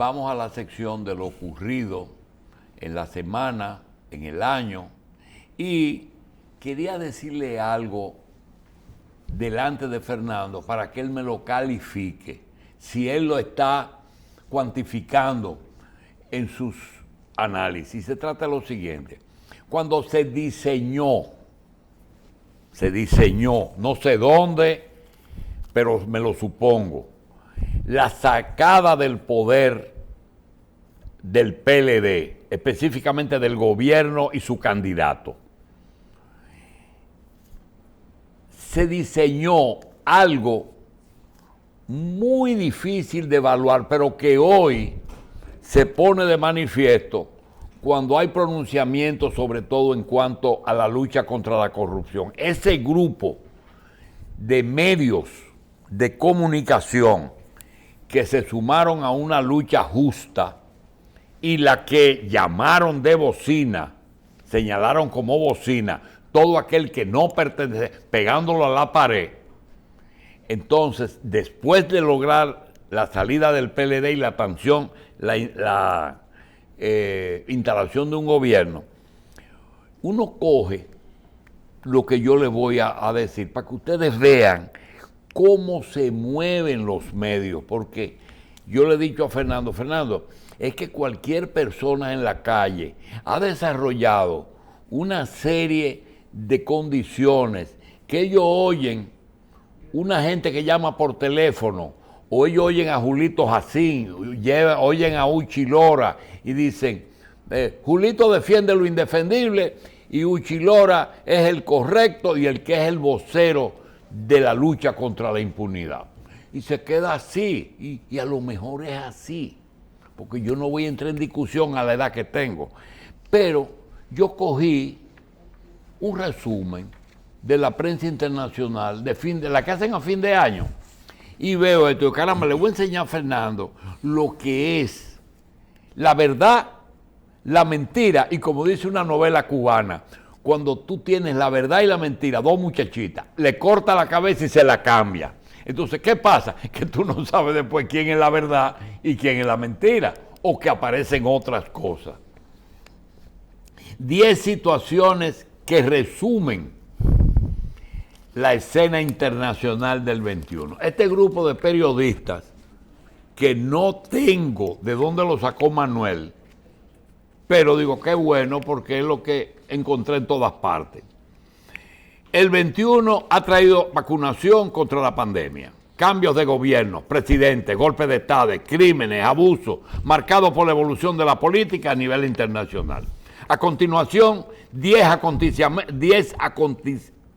vamos a la sección de lo ocurrido en la semana, en el año, y quería decirle algo delante de Fernando para que él me lo califique, si él lo está cuantificando en sus análisis. Se trata de lo siguiente: cuando se diseñó, no sé dónde, pero me lo supongo, la sacada del poder del PLD, específicamente del gobierno y su candidato, se diseñó algo muy difícil de evaluar, pero que hoy se pone de manifiesto cuando hay pronunciamientos, sobre todo en cuanto a la lucha contra la corrupción. Ese grupo de medios de comunicación que se sumaron a una lucha justa y la que llamaron de bocina, señalaron como bocina, todo aquel que no pertenece, pegándolo a la pared. Entonces, después de lograr la salida del PLD y la expansión, la instalación de un gobierno, uno coge lo que yo le voy a decir para que ustedes vean cómo se mueven los medios, porque yo le he dicho a Fernando, es que cualquier persona en la calle ha desarrollado una serie de condiciones que ellos oyen, una gente que llama por teléfono, o ellos oyen a Julito Jacín, oyen a Uchi Lora y dicen, Julito defiende lo indefendible y Uchi Lora es el correcto y el que es el vocero de la lucha contra la impunidad. Y se queda así, y a lo mejor es así, porque yo no voy a entrar en discusión a la edad que tengo, pero yo cogí un resumen de la prensa internacional de la que hacen a fin de año y veo esto, y caramba, le voy a enseñar a Fernando lo que es la verdad, la mentira, y como dice una novela cubana, cuando tú tienes la verdad y la mentira, dos muchachitas, le corta la cabeza y se la cambia. Entonces, ¿qué pasa? Que tú no sabes después quién es la verdad y quién es la mentira, o que aparecen otras cosas. 10 situaciones que resumen la escena internacional del 21. Este grupo de periodistas, que no tengo de dónde lo sacó Manuel, pero digo, qué bueno, porque es lo que encontré en todas partes. El 21 ha traído vacunación contra la pandemia, cambios de gobierno, presidente, golpe de Estado, crímenes, abusos, marcados por la evolución de la política a nivel internacional. A continuación, 10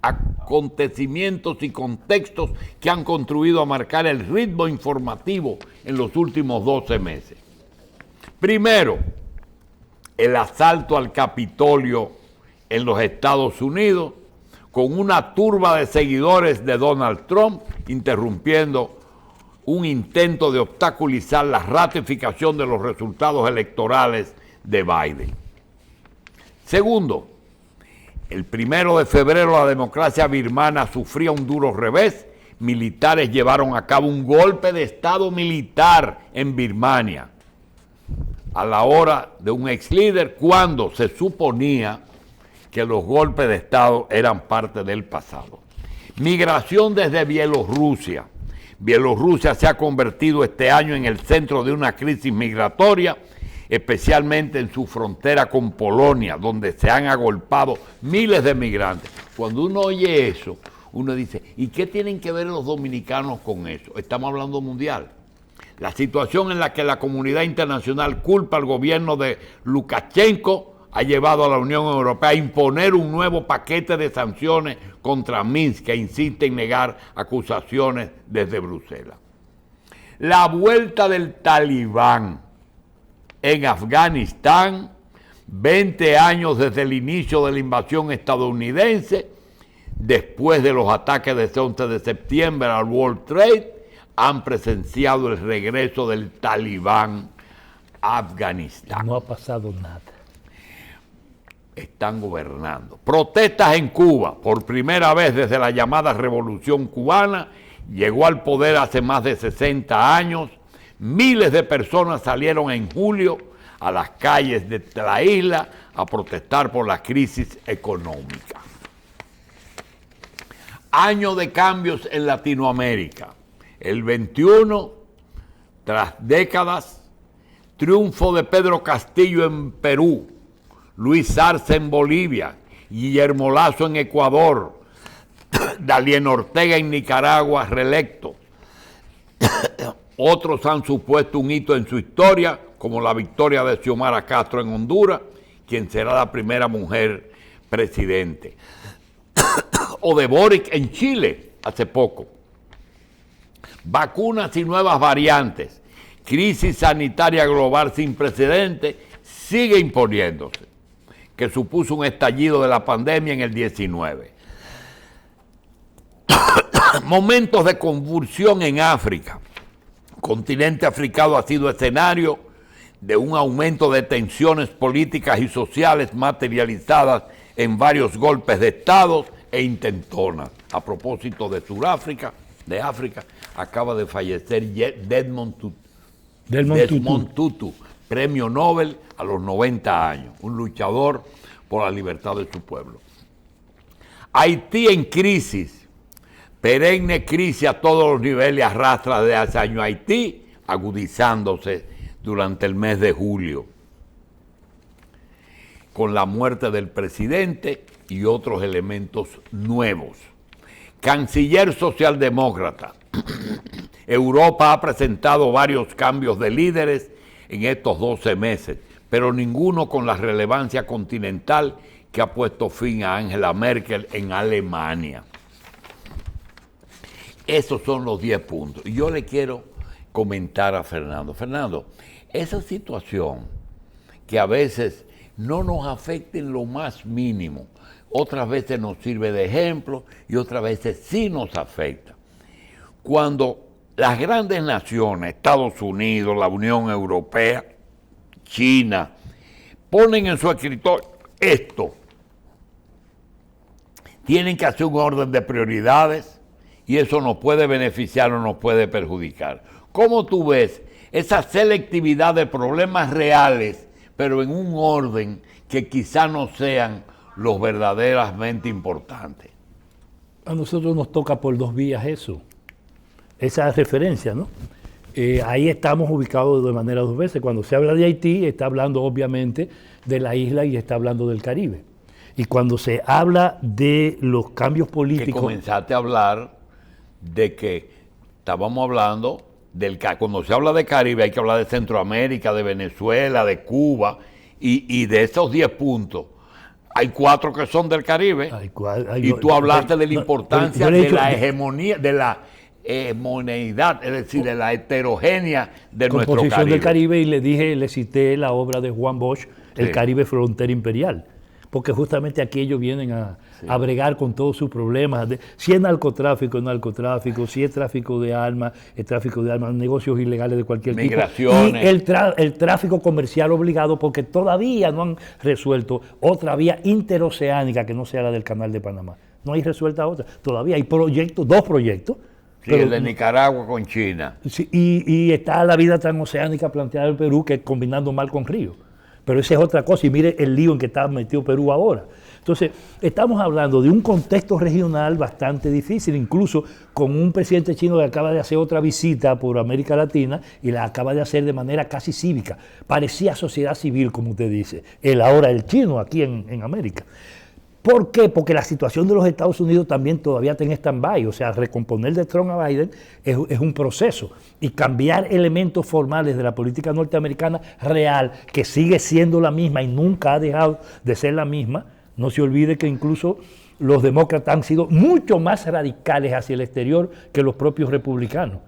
acontecimientos y contextos que han contribuido a marcar el ritmo informativo en los últimos 12 meses. Primero, el asalto al Capitolio en los Estados Unidos, con una turba de seguidores de Donald Trump interrumpiendo un intento de obstaculizar la ratificación de los resultados electorales de Biden. Segundo, el 1 de febrero la democracia birmana sufría un duro revés. Militares llevaron a cabo un golpe de Estado militar en Birmania a la hora de un ex líder, cuando se suponía que los golpes de Estado eran parte del pasado. Migración desde Bielorrusia. Bielorrusia se ha convertido este año en el centro de una crisis migratoria, especialmente en su frontera con Polonia, donde se han agolpado miles de migrantes. Cuando uno oye eso, uno dice, ¿y qué tienen que ver los dominicanos con eso? Estamos hablando mundial. La situación en la que la comunidad internacional culpa al gobierno de Lukashenko ha llevado a la Unión Europea a imponer un nuevo paquete de sanciones contra Minsk, que insiste en negar acusaciones desde Bruselas. La vuelta del Talibán en Afganistán, 20 años desde el inicio de la invasión estadounidense, después de los ataques de 11 de septiembre al World Trade, han presenciado el regreso del Talibán a Afganistán. No ha pasado nada. Están gobernando. Protestas en Cuba. Por primera vez desde la llamada Revolución Cubana, llegó al poder hace más de 60 años Miles de personas salieron en julio a las calles de la isla a protestar por la crisis económica. Año de cambios en Latinoamérica. El 21, tras décadas, triunfo de Pedro Castillo en Perú, Luis Arce en Bolivia, Guillermo Lasso en Ecuador, Daniel Ortega en Nicaragua, reelecto. Otros han supuesto un hito en su historia, como la victoria de Xiomara Castro en Honduras, quien será la primera mujer presidente. O de Boric en Chile, hace poco. Vacunas y nuevas variantes. Crisis sanitaria global sin precedentes sigue imponiéndose, que supuso un estallido de la pandemia en el 19. Momentos de convulsión en África. El continente africano ha sido escenario de un aumento de tensiones políticas y sociales materializadas en varios golpes de Estado e intentonas. A propósito de Sudáfrica, de África, acaba de fallecer Desmond Tutu, premio Nobel a los 90 años, un luchador por la libertad de su pueblo. Haití en crisis, perenne crisis a todos los niveles arrastra desde hace años Haití, agudizándose durante el mes de julio, con la muerte del presidente y otros elementos nuevos. Canciller socialdemócrata. Europa ha presentado varios cambios de líderes en estos 12 meses, pero ninguno con la relevancia continental que ha puesto fin a Angela Merkel en Alemania. Esos son los 10 puntos. Y yo le quiero comentar a Fernando. Fernando, esa situación que a veces no nos afecta en lo más mínimo, otras veces nos sirve de ejemplo y otras veces sí nos afecta. Cuando las grandes naciones, Estados Unidos, la Unión Europea, China, ponen en su escritorio esto, tienen que hacer un orden de prioridades y eso nos puede beneficiar o nos puede perjudicar. ¿Cómo tú ves esa selectividad de problemas reales, pero en un orden que quizá no sean los verdaderamente importantes? A nosotros nos toca por dos vías eso, esa referencia, ¿no? Ahí estamos ubicados de manera dos veces. Cuando se habla de Haití, está hablando obviamente de la isla y está hablando del Caribe. Y cuando se habla de los cambios políticos... Que comenzaste a hablar de que estábamos hablando del... Cuando se habla de Caribe hay que hablar de Centroamérica, de Venezuela, de Cuba, y de esos 10 puntos, hay 4 que son del Caribe. Y tú hablaste de la importancia de la hegemonía, de la hegemoneidad, es decir, de la heterogénea de nuestro Caribe. Del Caribe, y le cité la obra de Juan Bosch, El Caribe Frontera Imperial, porque justamente aquí ellos vienen a bregar con todos sus problemas, si es narcotráfico, si es tráfico de armas, negocios ilegales de cualquier tipo, y el tráfico comercial obligado, porque todavía no han resuelto otra vía interoceánica que no sea la del Canal de Panamá. No hay resuelta otra. Todavía hay dos proyectos. Sí, pero, el de Nicaragua con China. Sí, y está la vida transoceánica planteada en Perú, que combinando mal con Río. Pero esa es otra cosa, y mire el lío en que está metido Perú ahora. Entonces, estamos hablando de un contexto regional bastante difícil, incluso con un presidente chino que acaba de hacer otra visita por América Latina y la acaba de hacer de manera casi cívica. Parecía sociedad civil, como usted dice, ahora el chino aquí en América. ¿Por qué? Porque la situación de los Estados Unidos también todavía está en stand-by, o sea, recomponer de Trump a Biden es un proceso, y cambiar elementos formales de la política norteamericana real, que sigue siendo la misma y nunca ha dejado de ser la misma. No se olvide que incluso los demócratas han sido mucho más radicales hacia el exterior que los propios republicanos.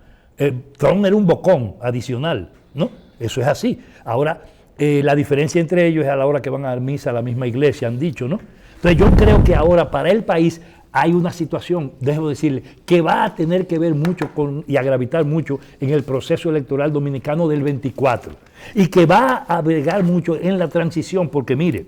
Trump era un bocón adicional, ¿no? Eso es así. Ahora, la diferencia entre ellos es a la hora que van a dar misa a la misma iglesia, han dicho, ¿no? Entonces yo creo que ahora para el país hay una situación, déjeme decirle, que va a tener que ver mucho y a gravitar mucho en el proceso electoral dominicano del 24, y que va a agregar mucho en la transición, porque mire,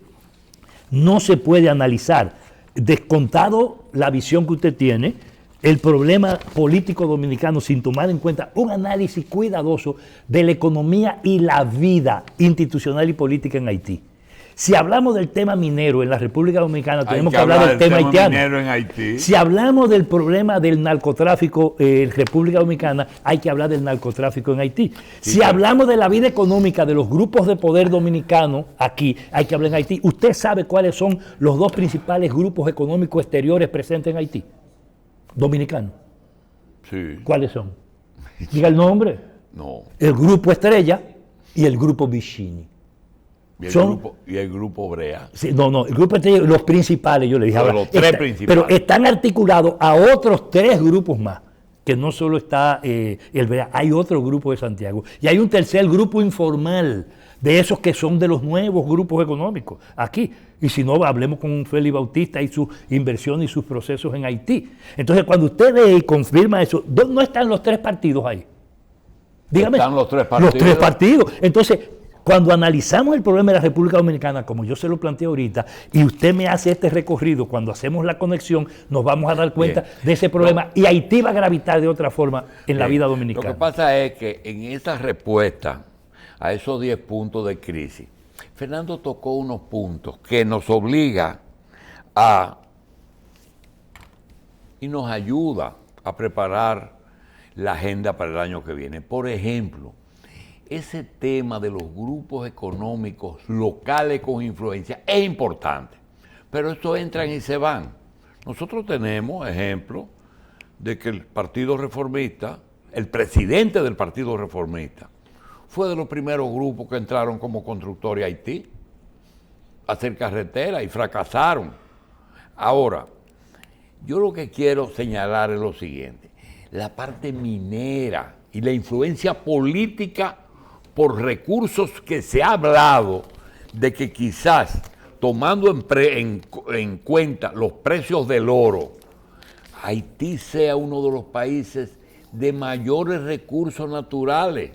no se puede analizar, descontado la visión que usted tiene, el problema político dominicano sin tomar en cuenta un análisis cuidadoso de la economía y la vida institucional y política en Haití. Si hablamos del tema minero en la República Dominicana, tenemos que hablar del tema haitiano. Minero en Haití. Si hablamos del problema del narcotráfico en República Dominicana, hay que hablar del narcotráfico en Haití. Sí, si hablamos de la vida económica de los grupos de poder dominicanos aquí, hay que hablar en Haití. ¿Usted sabe cuáles son los dos principales grupos económicos exteriores presentes en Haití? Dominicanos. Sí. ¿Cuáles son? Diga el nombre. No. El Grupo Estrella y el Grupo Vicini. Y el grupo Brea. Sí, no, el grupo Estrella, los principales, yo le dije. Ahora, los tres principales. Pero están articulados a otros 3 grupos más, que no solo está el Brea, hay otro grupo de Santiago. Y hay un tercer grupo informal, de esos que son de los nuevos grupos económicos, aquí. Y si no, hablemos con Félix Bautista y su inversión y sus procesos en Haití. Entonces, cuando usted ve y confirma eso, ¿no están los 3 partidos ahí? Dígame. Están los 3 partidos. Los 3 partidos. Entonces, cuando analizamos el problema de la República Dominicana, como yo se lo planteé ahorita, y usted me hace este recorrido, cuando hacemos la conexión, nos vamos a dar cuenta de ese problema, y Haití va a gravitar de otra forma en la vida dominicana. Lo que pasa es que en esa respuesta a esos 10 puntos de crisis, Fernando tocó unos puntos que nos obliga y nos ayuda a preparar la agenda para el año que viene. Por ejemplo, ese tema de los grupos económicos locales con influencia es importante, pero estos entran y se van. Nosotros tenemos ejemplos de que el Partido Reformista, el presidente del Partido Reformista, fue de los primeros grupos que entraron como constructores a Haití, a hacer carretera y fracasaron. Ahora, yo lo que quiero señalar es lo siguiente: la parte minera y la influencia política por recursos que se ha hablado de que quizás, tomando en cuenta los precios del oro, Haití sea uno de los países de mayores recursos naturales,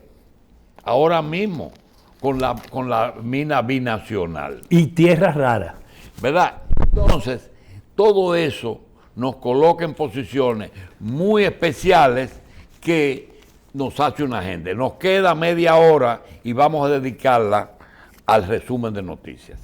ahora mismo, con la mina binacional. Y tierras raras. ¿Verdad? Entonces, todo eso nos coloca en posiciones muy especiales que nos hace una agenda. Nos queda media hora y vamos a dedicarla al resumen de noticias.